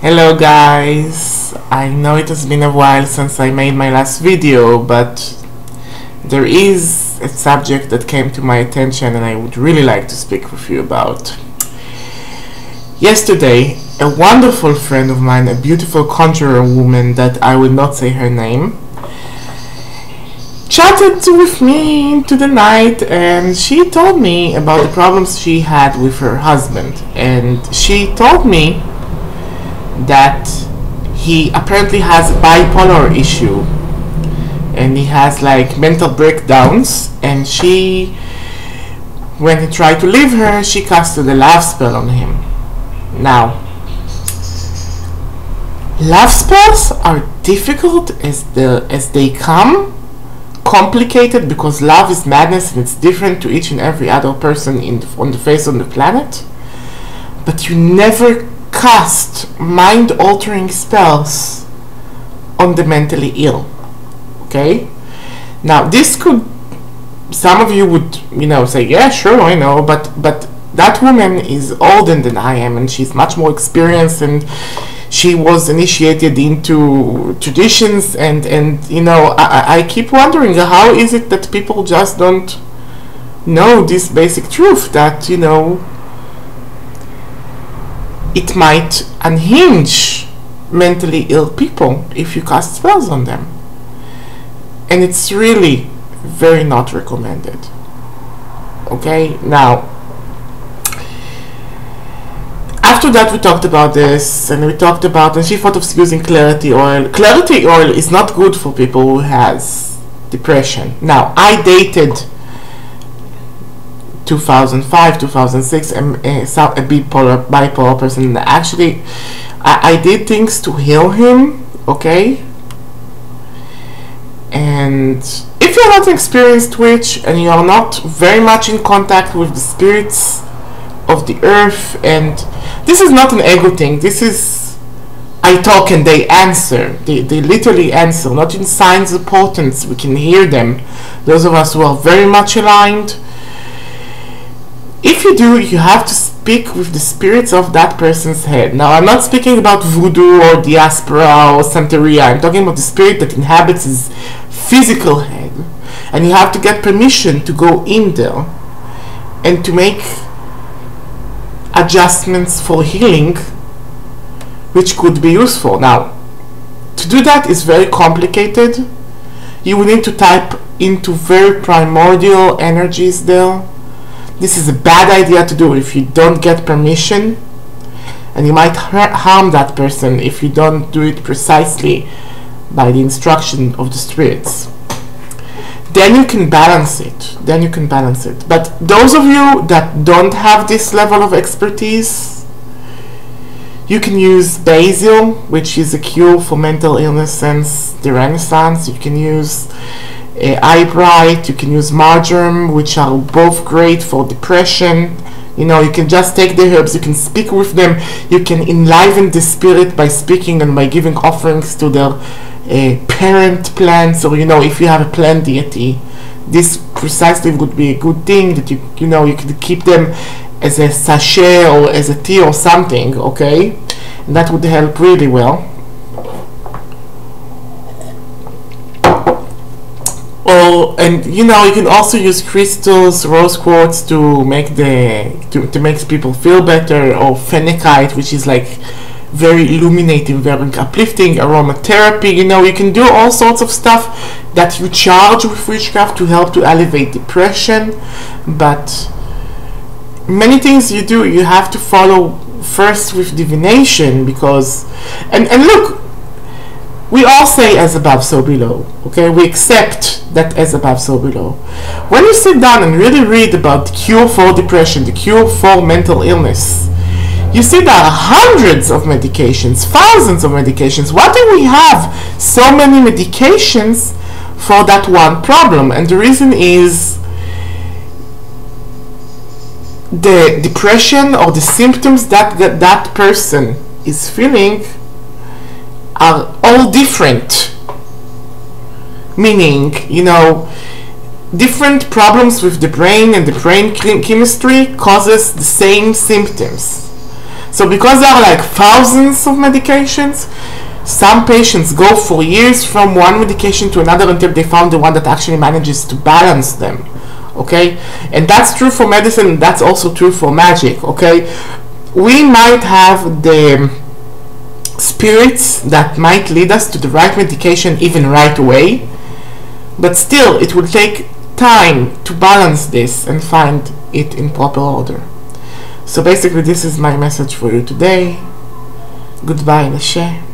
Hello guys, I know it has been a while since I made my last video, but there is a subject that came to my attention and I would really like to speak with you about. Yesterday, a wonderful friend of mine, a beautiful conjurer woman that I will not say her name, chatted with me into the night, and she told me about the problems she had with her husband. And she told me that he apparently has a bipolar issue and he has like mental breakdowns, and she, when he tried to leave her, she casted a love spell on him. Now, love spells are difficult as they come, complicated, because love is madness and it's different to each and every other person on the face of the planet. But you never cast mind-altering spells on the mentally ill. Okay? Now, this could, some of you would, say, yeah, sure, I know, but that woman is older than I am, and she's much more experienced, and she was initiated into traditions, and I keep wondering, how is it that people just don't know this basic truth that, it might unhinge mentally ill people if you cast spells on them. And it's really very not recommended. Okay, now, after that we talked about this, and she thought of using clarity oil. Clarity oil is not good for people who has depression. Now, I dated 2005, 2006, a bipolar person. Actually, I did things to heal him, okay? And if you're not an experienced witch and you are not very much in contact with the spirits of the earth, and this is not an ego thing, this is, I talk and they answer. They literally answer, not in signs of portents. We can hear them, those of us who are very much aligned. If you do, you have to speak with the spirits of that person's head. Now, I'm not speaking about voodoo or diaspora or Santeria. I'm talking about the spirit that inhabits his physical head. And you have to get permission to go in there and to make adjustments for healing, which could be useful. Now, to do that is very complicated. You will need to type into very primordial energies there. This is a bad idea to do if you don't get permission, and you might harm that person if you don't do it precisely by the instruction of the spirits. Then you can balance it. But those of you that don't have this level of expertise, you can use basil, which is a cure for mental illness since the Renaissance. You can use eyebright, you can use marjoram, which are both great for depression. You can just take the herbs, you can speak with them, you can enliven the spirit by speaking and by giving offerings to their parent plants, or if you have a plant deity, this precisely would be a good thing, that you could keep them as a sachet or as a tea or something, okay? And that would help really well. And you can also use crystals, rose quartz, to make to make people feel better, or phenakite, which is like very illuminating, very uplifting, aromatherapy. You can do all sorts of stuff that you charge with witchcraft to help to elevate depression. But many things you do, you have to follow first with divination, because and look, we all say as above, so below. Okay, we accept that as above, so below. When you sit down and really read about the cure for depression, the cure for mental illness, you see there are hundreds of medications, thousands of medications. Why do we have so many medications for that one problem? And the reason is the depression or the symptoms that person is feeling are all different. Meaning, different problems with the brain and the brain chemistry causes the same symptoms. So because there are like thousands of medications, some patients go for years from one medication to another until they found the one that actually manages to balance them. Okay, and that's true for medicine. That's also true for magic. Okay, we might have the spirits that might lead us to the right medication even right away, but still it will take time to balance this and find it in proper order. So basically this is my message for you today. Goodbye, Nashe.